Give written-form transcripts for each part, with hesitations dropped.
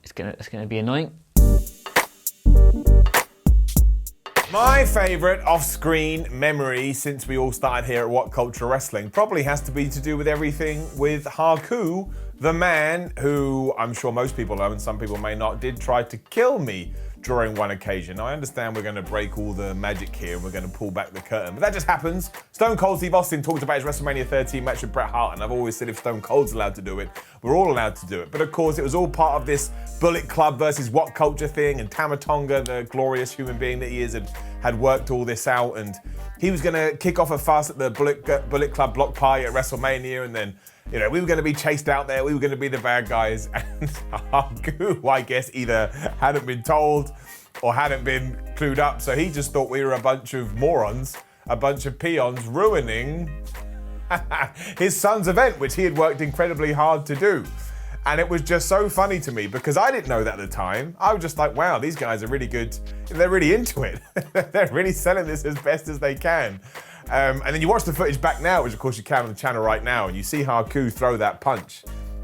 It's gonna be annoying. My favourite off-screen memory since we all started here at WhatCulture Wrestling probably has to be to do with everything with Haku, the man who I'm sure most people know and some people may not, did try to kill me during one occasion. Now I understand we're going to break all the magic here and we're going to pull back the curtain, but that just happens. Stone Cold Steve Austin talked about his WrestleMania 13 match with Bret Hart, and I've always said if Stone Cold's allowed to do it, we're all allowed to do it. But of course, it was all part of this Bullet Club versus WhatCulture thing, and Tamatonga, the glorious human being that he is, had worked all this out, and he was going to kick off a fuss at the Bullet Club block party at WrestleMania, and then we were going to be chased out there, we were going to be the bad guys, and Haku, I guess, either hadn't been told or hadn't been clued up, so he just thought we were a bunch of morons, a bunch of peons ruining his son's event, which he had worked incredibly hard to do. And it was just so funny to me because I didn't know that at the time. I was just like, wow, these guys are really good. They're really into it. They're really selling this as best as they can. And then you watch the footage back now, which of course you can on the channel right now, and you see Haku throw that punch.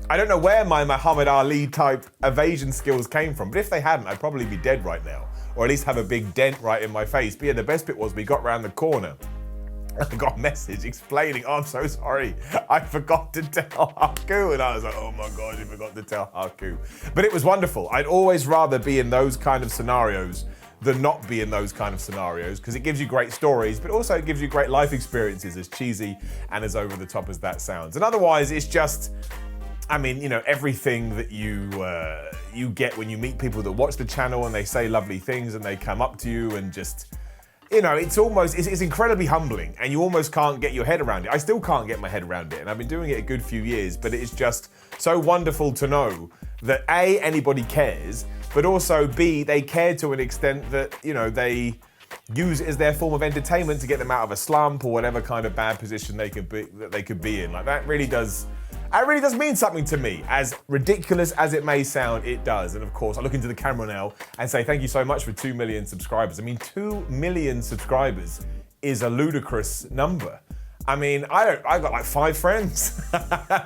I don't know where my Muhammad Ali type evasion skills came from, but if they hadn't, I'd probably be dead right now, or at least have a big dent right in my face. But yeah, the best bit was we got round the corner. I got a message explaining, oh, I'm so sorry, I forgot to tell Haku. And I was like, oh my God, you forgot to tell Haku. But it was wonderful. I'd always rather be in those kind of scenarios than not be in those kind of scenarios, because it gives you great stories, but also it gives you great life experiences, as cheesy and as over the top as that sounds. And otherwise, it's just, I mean, everything that you get when you meet people that watch the channel and they say lovely things and they come up to you and just, it's incredibly humbling, and you almost can't get your head around it. I still can't get my head around it, and I've been doing it a good few years, but it is just so wonderful to know that A, anybody cares, but also B, they care to an extent that, they use it as their form of entertainment to get them out of a slump or whatever kind of bad position they could be in. Like, that really does mean something to me. As ridiculous as it may sound, it does. And of course, I look into the camera now and say thank you so much for 2 million subscribers. I mean, 2 million subscribers is a ludicrous number. I mean, I got like 5 friends.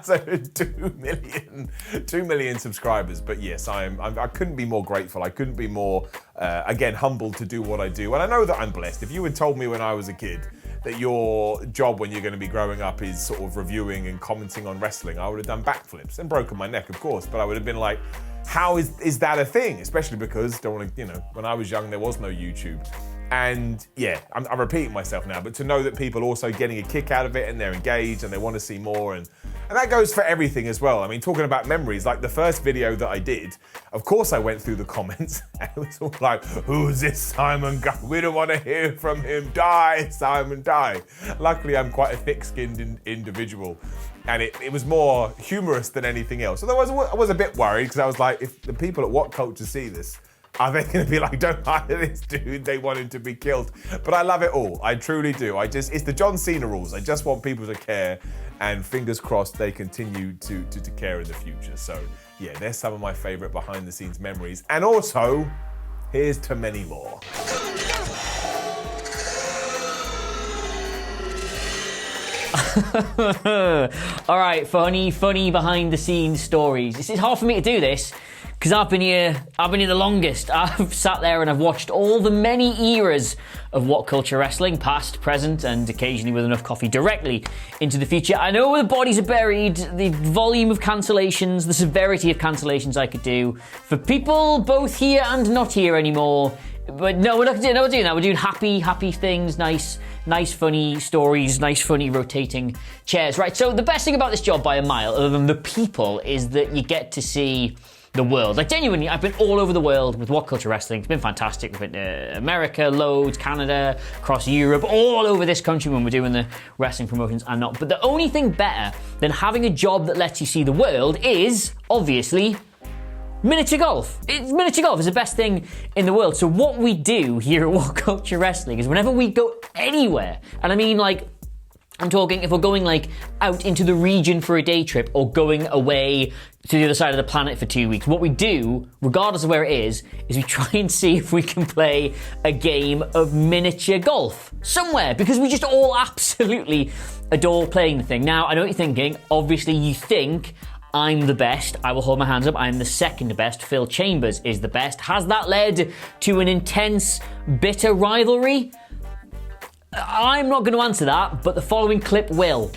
So 2 million subscribers. But yes, I couldn't be more grateful. I couldn't be more, again, humbled to do what I do. And I know that I'm blessed. If you had told me when I was a kid that your job when you're going to be growing up is sort of reviewing and commenting on wrestling, I would have done backflips and broken my neck, of course, but I would have been like, how is that a thing? Especially because, when I was young, there was no YouTube. And yeah, I'm repeating myself now, but to know that people are also getting a kick out of it and they're engaged and they want to see more, and that goes for everything as well. I mean, talking about memories, like the first video that I did, of course I went through the comments and it was all like, who's this Simon guy? We don't want to hear from him. Die, Simon, die. Luckily, I'm quite a thick-skinned individual, and it was more humorous than anything else. Although I was a bit worried, because I was like, if the people at WhatCulture see this, are they going to be like, don't hire this dude, they want him to be killed? But I love it all, I truly do. It's the John Cena rules. I just want people to care, and fingers crossed they continue to care in the future. So yeah, there's some of my favorite behind the scenes memories. And also, here's to many more. All right, funny behind the scenes stories. It's hard for me to do this because I've been here the longest. I've sat there and I've watched all the many eras of WhatCulture Wrestling, past, present, and occasionally with enough coffee directly into the future. I know where the bodies are buried, the volume of cancellations, the severity of cancellations I could do for people both here and not here anymore. But no, we're not doing that. We're doing happy things, nice, funny stories, nice, funny rotating chairs. Right, so the best thing about this job by a mile, other than the people, is that you get to see the world. Like, genuinely, I've been all over the world with WhatCulture Wrestling. It's been fantastic. We've been to America, loads, Canada, across Europe, all over this country when we're doing the wrestling promotions and not. But the only thing better than having a job that lets you see the world is, obviously, miniature golf. Miniature golf is the best thing in the world. So what we do here at WhatCulture Wrestling is whenever we go anywhere, and I mean like I'm talking if we're going like out into the region for a day trip or going away to the other side of the planet for 2 weeks. What we do, regardless of where it is we try and see if we can play a game of miniature golf somewhere, because we just all absolutely adore playing the thing. Now, I know what you're thinking. Obviously, you think I'm the best. I will hold my hands up. I'm the second best. Phil Chambers is the best. Has that led to an intense, bitter rivalry? I'm not going to answer that, but the following clip will.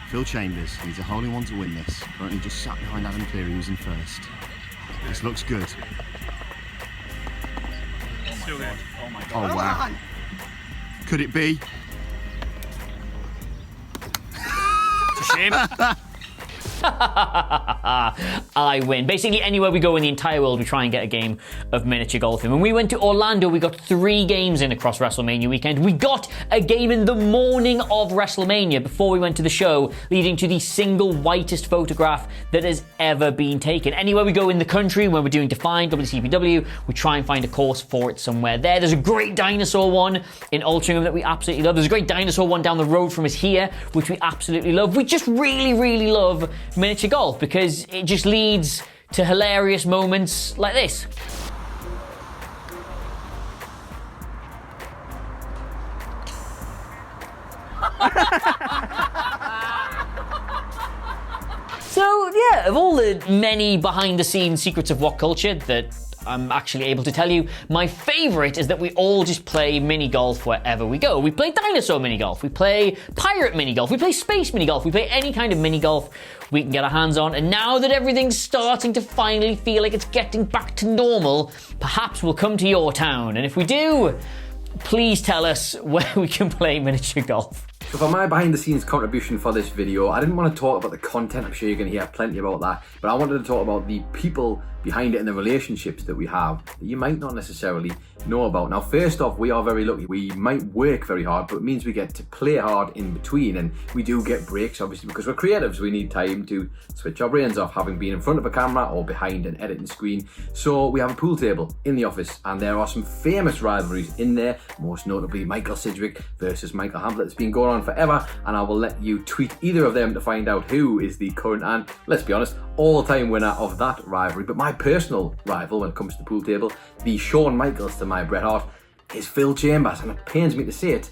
Phil Chambers needs a hole in one to win this. Currently just sat behind Adam Cleary, who's in first. This looks good. Still good. Oh my god. Oh wow. Could it be? It's a shame. I win. Basically, anywhere we go in the entire world, we try and get a game of miniature golf in. When we went to Orlando, we got 3 games in across WrestleMania weekend. We got a game in the morning of WrestleMania before we went to the show, leading to the single whitest photograph that has ever been taken. Anywhere we go in the country, when we're doing Defined, WCPW, we try and find a course for it somewhere there. There's a great Dinosaur one in Altrincham that we absolutely love. There's a great Dinosaur one down the road from us here, which we absolutely love. We just really, really love miniature golf because it just leads to hilarious moments like this. So yeah, of all the many behind the scenes secrets of WhatCulture that I'm actually able to tell you, my favourite is that we all just play mini golf wherever we go. We play dinosaur mini golf, we play pirate mini golf, we play space mini golf, we play any kind of mini golf we can get our hands on. And now that everything's starting to finally feel like it's getting back to normal, perhaps we'll come to your town. And if we do, please tell us where we can play miniature golf. So for my behind the scenes contribution for this video, I didn't want to talk about the content. I'm sure you're going to hear plenty about that, but I wanted to talk about the people behind it and the relationships that we have that you might not necessarily know about. Now, first off, we are very lucky. We might work very hard, but it means we get to play hard in between, and we do get breaks, obviously, because we're creatives. We need time to switch our brains off, having been in front of a camera or behind an editing screen. So we have a pool table in the office, and there are some famous rivalries in there, most notably Michael Sidgwick versus Michael Hamlet. It's been going on forever, and I will let you tweet either of them to find out who is the current and, let's be honest, all-time winner of that rivalry. But my personal rival when it comes to the pool table, the Shawn Michaels to my Bret Hart, is Phil Chambers, and it pains me to say it,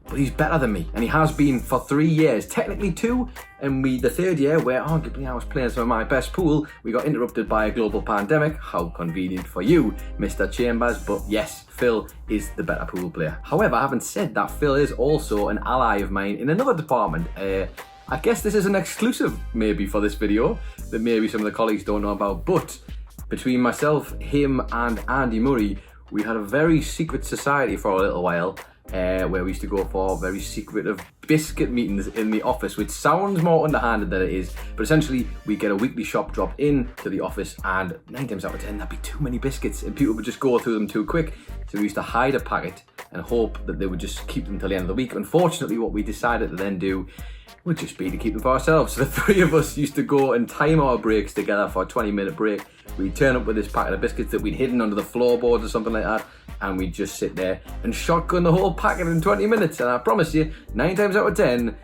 but he's better than me, and he has been for 3 years, technically 2, and the third year, where arguably I was playing some of my best pool, we got interrupted by a global pandemic. How convenient for you, Mr. Chambers, but yes, Phil is the better pool player. However, having said that, Phil is also an ally of mine in another department. I guess this is an exclusive maybe for this video that maybe some of the colleagues don't know about, but between myself, him and Andy Murray, we had a very secret society for a little while, where we used to go for very secretive biscuit meetings in the office, which sounds more underhanded than it is, but essentially we get a weekly shop drop in to the office, and 9 times out of 10 there'd be too many biscuits and people would just go through them too quick, so we used to hide a packet and hope that they would just keep them till the end of the week. Unfortunately, what we decided to then do would just be to keep them for ourselves. So the 3 of us used to go and time our breaks together for a 20-minute break. We'd turn up with this packet of biscuits that we'd hidden under the floorboards or something like that, and we'd just sit there and shotgun the whole packet in 20 minutes. And I promise you, 9 times out of 10,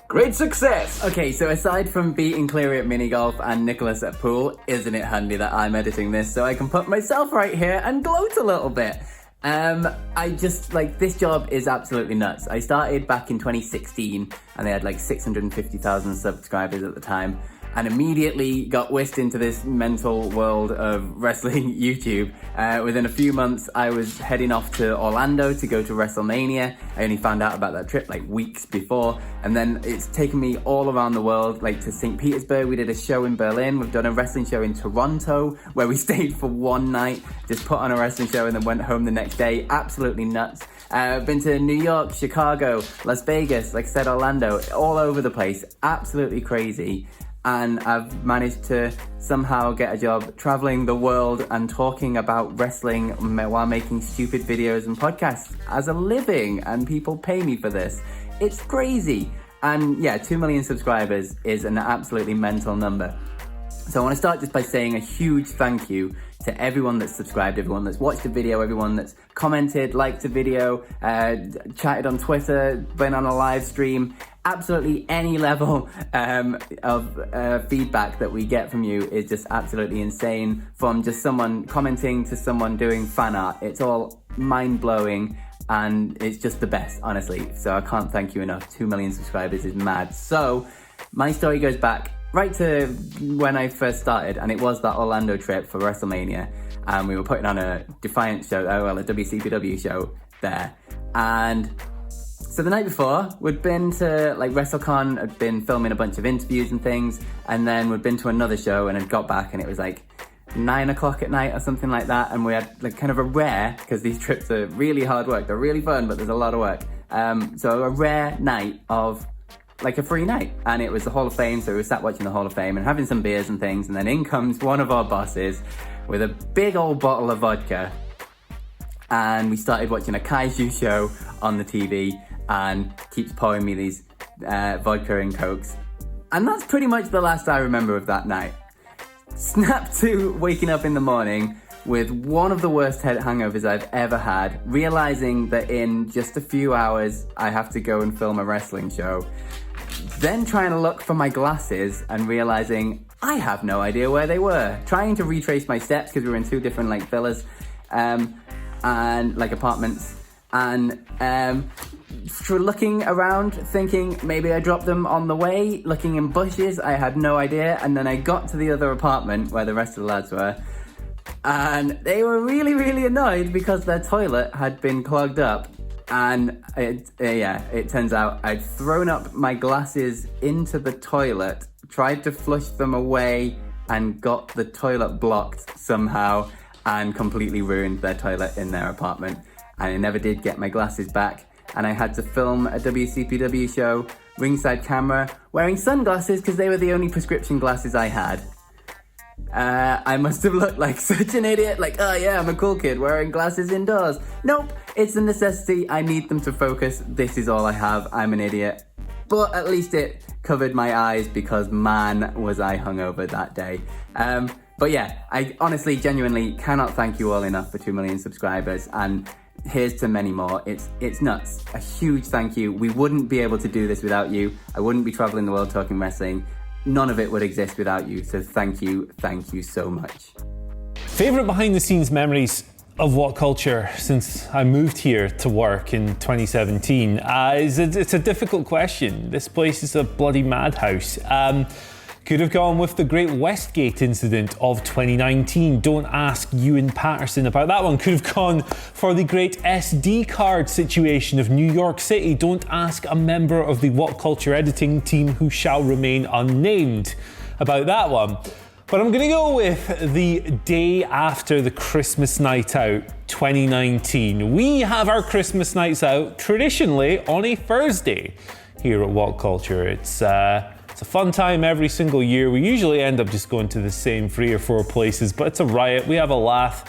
great success! Okay, so aside from beating Cleary at mini golf and Nicholas at pool, isn't it handy that I'm editing this so I can put myself right here and gloat a little bit? I just, this job is absolutely nuts. I started back in 2016 and they had 650,000 subscribers at the time, and immediately got whisked into this mental world of wrestling YouTube. Within a few months, I was heading off to Orlando to go to WrestleMania. I only found out about that trip weeks before, and then it's taken me all around the world, to St. Petersburg. We did a show in Berlin. We've done a wrestling show in Toronto, where we stayed for one night, just put on a wrestling show and then went home the next day. Absolutely nuts. I've been to New York, Chicago, Las Vegas, like I said, Orlando, all over the place. Absolutely crazy. And I've managed to somehow get a job traveling the world and talking about wrestling while making stupid videos and podcasts as a living, and people pay me for this. It's crazy. And yeah, 2 million subscribers is an absolutely mental number. So I want to start just by saying a huge thank you to everyone that's subscribed, everyone that's watched the video, everyone that's commented, liked the video, chatted on Twitter, been on a live stream. absolutely any level of feedback that we get from you is just absolutely insane. From just someone commenting to someone doing fan art, it's all mind-blowing and it's just the best, honestly. So I can't thank you enough. 2 million subscribers is mad. So my story goes back right to when I first started, and it was that Orlando trip for WrestleMania, and we were putting on a Defiant show, a WCPW show there. And so the night before, we'd been to like WrestleCon, I'd been filming a bunch of interviews and things, and then we'd been to another show and I'd got back and it was like 9 o'clock at night or something like that, and we had like kind of a rare, because these trips are really hard work, they're really fun, but there's a lot of work. So a rare night of like a free night, and it was the Hall of Fame, so we were sat watching the Hall of Fame and having some beers and things, and then in comes one of our bosses with a big old bottle of vodka, and we started watching a kaiju show on the TV, and keeps pouring me these vodka and cokes, and that's pretty much the last I remember of that night. Snap to waking up in the morning with one of the worst head hangovers I've ever had, realizing that in just a few hours I have to go and film a wrestling show. Then trying to look for my glasses and realizing I have no idea where they were. Trying to retrace my steps because we were in 2 different like villas and like apartments, and for looking around thinking maybe I dropped them on the way, looking in bushes, I had no idea. And then I got to the other apartment where the rest of the lads were, and they were really, really annoyed because their toilet had been clogged up. And it turns out I'd thrown up my glasses into the toilet, tried to flush them away, and got the toilet blocked somehow and completely ruined their toilet in their apartment. And I never did get my glasses back, and I had to film a WCPW show, ringside camera, wearing sunglasses because they were the only prescription glasses I had. I must have looked like such an idiot, like, oh yeah, I'm a cool kid wearing glasses indoors. Nope, it's a necessity, I need them to focus, this is all I have, I'm an idiot. But at least it covered my eyes because man, was I hungover that day. But yeah, I honestly, genuinely cannot thank you all enough for 2 million subscribers, and here's to many more. It's nuts. A huge thank you. We wouldn't be able to do this without you. I wouldn't be traveling the world talking wrestling. None of it would exist without you. So thank you so much. Favorite behind the scenes memories of WhatCulture since I moved here to work in 2017? It's a difficult question. This place is a bloody madhouse. Could have gone with the Great Westgate incident of 2019. Don't ask Ewan Patterson about that one. Could have gone for the Great SD card situation of New York City. Don't ask a member of the WhatCulture editing team who shall remain unnamed about that one. But I'm gonna go with the day after the Christmas night out 2019. We have our Christmas nights out traditionally on a Thursday here at WhatCulture. It's a fun time every single year. We usually end up just going to the same 3 or 4 places, but it's a riot. We have a laugh.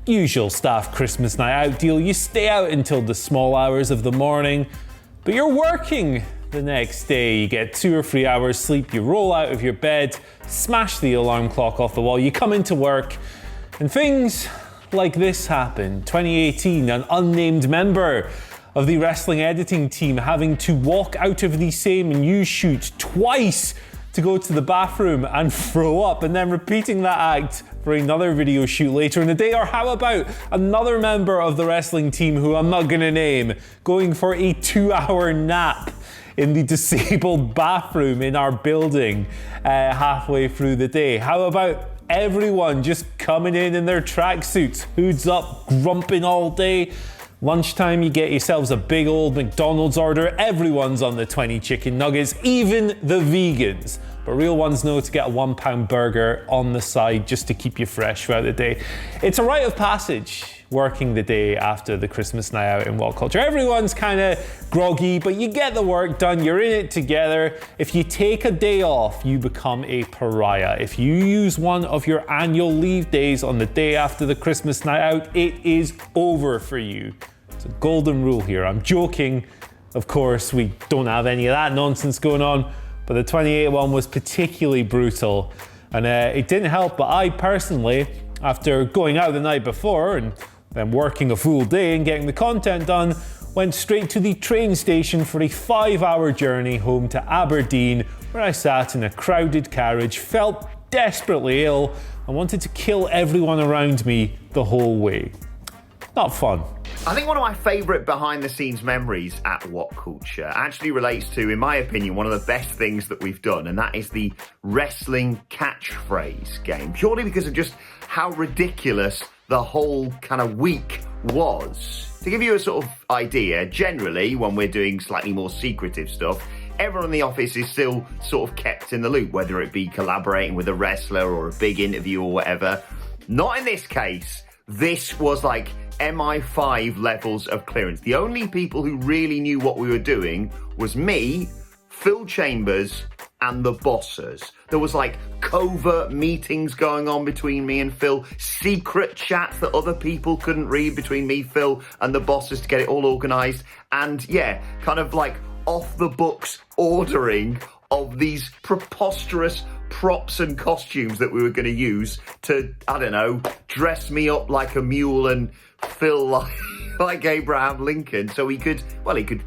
Usual staff Christmas night out deal. You stay out until the small hours of the morning, but you're working the next day. You get 2 or 3 hours sleep. You roll out of your bed, smash the alarm clock off the wall. You come into work, and things like this happen. 2018, an unnamed member of the wrestling editing team having to walk out of the same news shoot twice to go to the bathroom and throw up, and then repeating that act for another video shoot later in the day. Or how about another member of the wrestling team who I'm not gonna name going for a 2-hour nap in the disabled bathroom in our building halfway through the day? How about everyone just coming in their tracksuits, hoods up, grumping all day? Lunchtime, you get yourselves a big old McDonald's order. Everyone's on the 20 chicken nuggets, even the vegans. But real ones know to get a £1 burger on the side just to keep you fresh throughout the day. It's a rite of passage working the day after the Christmas night out in WhatCulture. Everyone's kind of groggy, but you get the work done. You're in it together. If you take a day off, you become a pariah. If you use one of your annual leave days on the day after the Christmas night out, it is over for you. It's a golden rule here. I'm joking. Of course, we don't have any of that nonsense going on, but the 28 one was particularly brutal. And it didn't help, but I personally, after going out the night before and then working a full day and getting the content done, went straight to the train station for a 5-hour journey home to Aberdeen, where I sat in a crowded carriage, felt desperately ill, and wanted to kill everyone around me the whole way. Not fun. I think one of my favourite behind-the-scenes memories at WhatCulture actually relates to, in my opinion, one of the best things that we've done, and that is the wrestling catchphrase game, purely because of just how ridiculous the whole kind of week was. To give you a sort of idea, generally, when we're doing slightly more secretive stuff, everyone in the office is still sort of kept in the loop, whether it be collaborating with a wrestler or a big interview or whatever. Not in this case. This was like MI5 levels of clearance. The only people who really knew what we were doing was me, Phil Chambers, and the bosses. There was like covert meetings going on between me and Phil, secret chats that other people couldn't read between me, Phil, and the bosses to get it all organised. And yeah, kind of like off the books ordering of these preposterous props and costumes that we were going to use to, I don't know, dress me up like a mule and Phil like Abraham Lincoln, so he could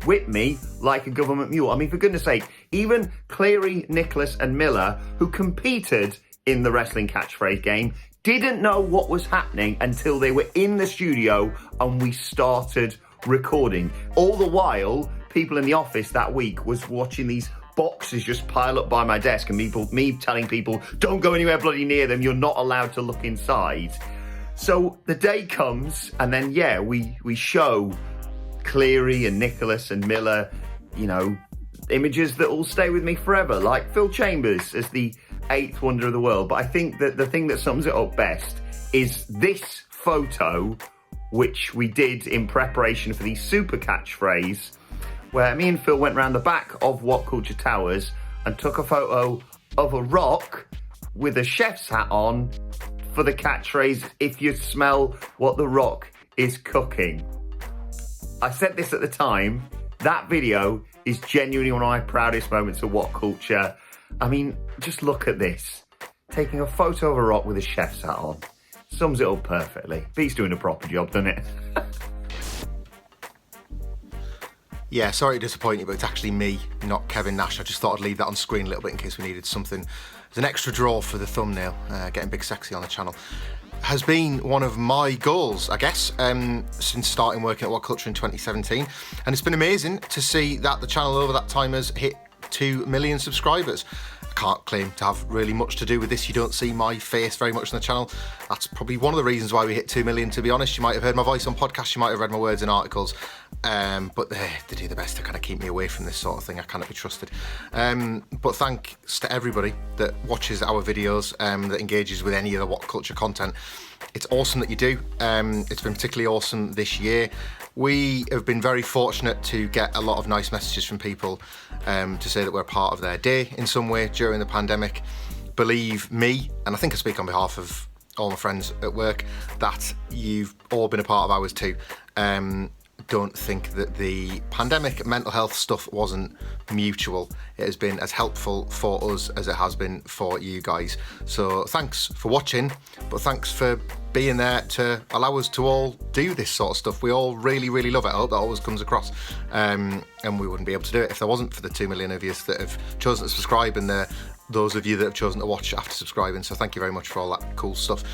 whip me like a government mule. I mean, for goodness sake, even Cleary, Nicholas and Miller, who competed in the wrestling catchphrase game, didn't know what was happening until they were in the studio and we started recording. All the while, people in the office that week was watching these boxes just pile up by my desk and me telling people, don't go anywhere bloody near them, you're not allowed to look inside. So the day comes and then, yeah, we show Cleary and Nicholas and Miller, you know, images that will stay with me forever, like Phil Chambers as the 8th wonder of the world. But I think that the thing that sums it up best is this photo, which we did in preparation for the super catchphrase, where me and Phil went round the back of WhatCulture Towers and took a photo of a rock with a chef's hat on for the catchphrase, if you smell what the rock is cooking. I said this at the time, that video is genuinely one of my proudest moments of WhatCulture. I mean, just look at this. Taking a photo of a rock with a chef's hat on. Sums it up perfectly. Beats doing a proper job, doesn't it? Yeah, sorry to disappoint you, but it's actually me, not Kevin Nash. I just thought I'd leave that on screen a little bit in case we needed something as an extra draw for the thumbnail. Getting big sexy on the channel has been one of my goals, I guess, since starting working at WhatCulture in 2017. And it's been amazing to see that the channel over that time has hit 2 million subscribers. I can't claim to have really much to do with this. You don't see my face very much on the channel. That's probably one of the reasons why we hit 2 million, to be honest. You might have heard my voice on podcasts, you might have read my words in articles, but they do the best to kind of keep me away from this sort of thing. I cannot be trusted. But thanks to everybody that watches our videos, that engages with any of the WhatCulture content. It's awesome that you do. It's been particularly awesome this year. We have been very fortunate to get a lot of nice messages from people to say that we're a part of their day in some way during the pandemic. Believe me, and I think I speak on behalf of all my friends at work, that you've all been a part of ours too. Don't think that the pandemic mental health stuff wasn't mutual. It has been as helpful for us as it has been for you guys. So thanks for watching, but thanks for being there to allow us to all do this sort of stuff. We all really, really love it. I hope that always comes across. And we wouldn't be able to do it if there wasn't for the 2 million of you that have chosen to subscribe and those of you that have chosen to watch after subscribing. So thank you very much for all that cool stuff.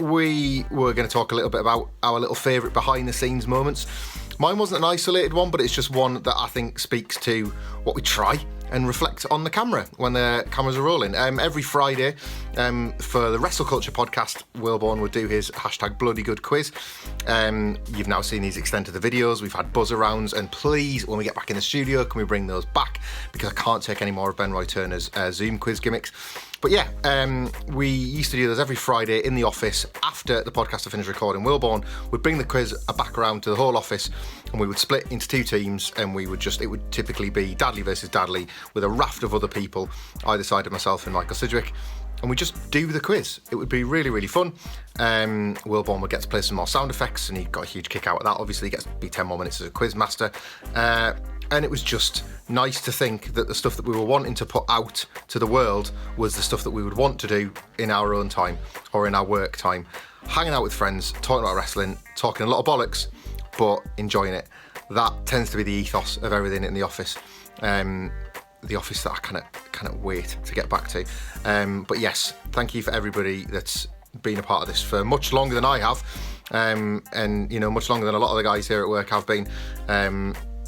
We were going to talk a little bit about our little favourite behind the scenes moments. Mine wasn't an isolated one, but it's just one that I think speaks to what we try and reflect on the camera when the cameras are rolling. Every Friday for the WrestleCulture podcast, Wilborn would do his #BloodyGood quiz. You've now seen these extended the videos. We've had buzz arounds, and please, when we get back in the studio, can we bring those back? Because I can't take any more of Ben Roy Turner's Zoom quiz gimmicks. But yeah, we used to do those every Friday in the office. After the podcast had finished recording, Wilborn would bring the quiz back around to the whole office, and we would split into 2 teams, and it would typically be Dadley versus Dadley with a raft of other people, either side of myself and Michael Sidgwick, and we just do the quiz. It would be really, really fun. Wilborn would get to play some more sound effects, and he got a huge kick out of that. Obviously, he gets to be 10 more minutes as a quiz master. And it was just nice to think that the stuff that we were wanting to put out to the world was the stuff that we would want to do in our own time or in our work time. Hanging out with friends, talking about wrestling, talking a lot of bollocks, but enjoying it. That tends to be the ethos of everything in the office. The office that I cannot wait to get back to. But yes, thank you for everybody that's been a part of this for much longer than I have, and you know, much longer than a lot of the guys here at work have been.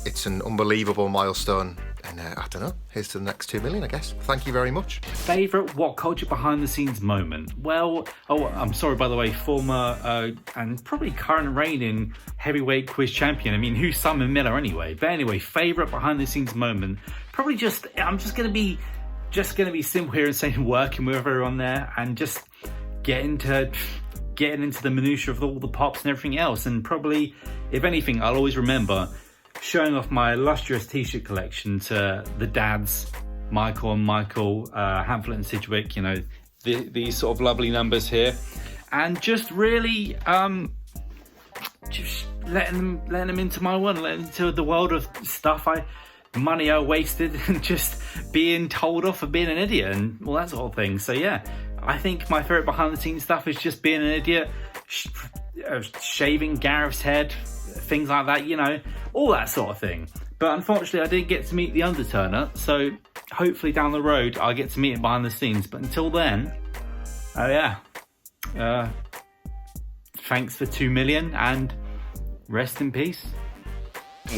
It's an unbelievable milestone, and I don't know, here's to the next 2 million, I guess. Thank you very much. Favourite What Culture behind the scenes moment? Well, I'm sorry, by the way, former and probably current reigning heavyweight quiz champion. I mean, who's Simon Miller anyway? But anyway, favourite behind the scenes moment? Probably I'm just gonna be simple here and saying working with everyone there and just getting into the minutiae of all the pops and everything else. And probably, if anything, I'll always remember showing off my illustrious t-shirt collection to the dads, Michael, Hamlet and Sidgwick, you know, these sort of lovely numbers here, and just really just letting them into my world, letting them into the world of stuff money I wasted and just being told off for being an idiot and all that sort of thing. So yeah, I think my favourite behind the scenes stuff is just being an idiot, shaving Gareth's head, things like that, you know, all that sort of thing. But unfortunately I didn't get to meet the Underturner, so hopefully down the road I'll get to meet him behind the scenes. But until then, thanks for 2 million and rest in peace.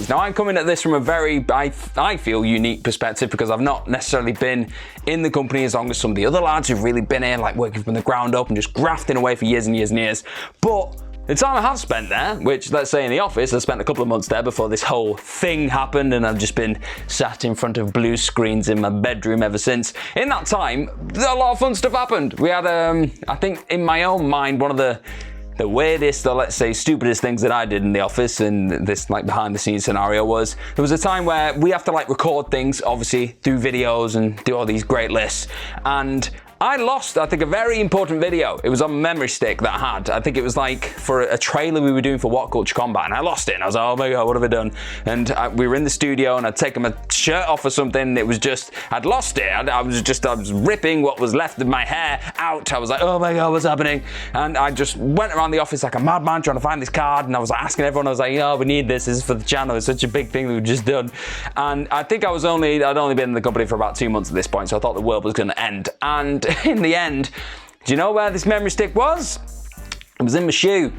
Now, I'm coming at this from a very, I feel, unique perspective, because I've not necessarily been in the company as long as some of the other lads who've really been here, like working from the ground up and just grafting away for years and years and years. But the time I have spent there, which, let's say in the office, I spent a couple of months there before this whole thing happened, and I've just been sat in front of blue screens in my bedroom ever since. In that time, a lot of fun stuff happened. We had, I think, in my own mind, one of the weirdest, or let's say stupidest things that I did in the office in this like behind the scenes scenario was, there was a time where we have to like record things, obviously, through videos and do all these great lists, and I lost, I think, a very important video. It was on a memory stick that I had. I think it was like for a trailer we were doing for What Culture Combat, and I lost it. And I was like, oh my God, what have I done? And we were in the studio, and I'd taken my shirt off or something. And it was just, I'd lost it. I was ripping what was left of my hair out. I was like, oh my God, what's happening? And I just went around the office like a madman trying to find this card. And I was like asking everyone, I was like, we need this. This is for the channel. It's such a big thing that we've just done. And I think I'd only been in the company for about 2 months at this point. So I thought the world was going to end. And in the end, do you know where this memory stick was? It was in my shoe.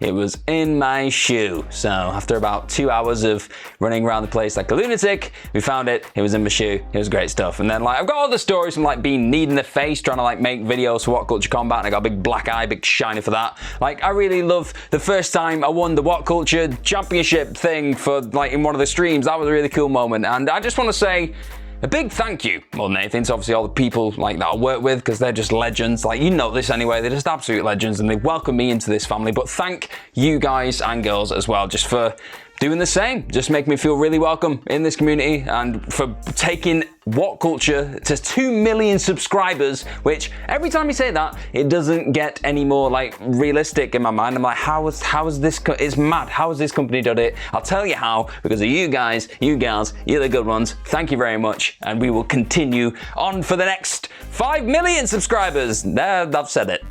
It was in my shoe. So after about 2 hours of running around the place like a lunatic, we found it. It was in my shoe. It was great stuff. And then like I've got other stories from like being kneed in the face trying to like make videos for What Culture Combat, and I got a big black eye, big shiny for that. Like I really love the first time I won the What Culture Championship thing for like in one of the streams. That was a really cool moment. And I just want to say a big thank you, more than anything, to obviously all the people like that I work with, because they're just legends. Like, you know this anyway, they're just absolute legends, and they welcome me into this family. But thank you guys and girls as well, just for doing the same. Just make me feel really welcome in this community, and for taking What Culture to 2 million subscribers, which every time you say that, it doesn't get any more like realistic in my mind. I'm like, how is this, it's mad. How has this company done it? I'll tell you how, because of you guys, you gals, you're the good ones. Thank you very much. And we will continue on for the next 5 million subscribers. There, I've said it.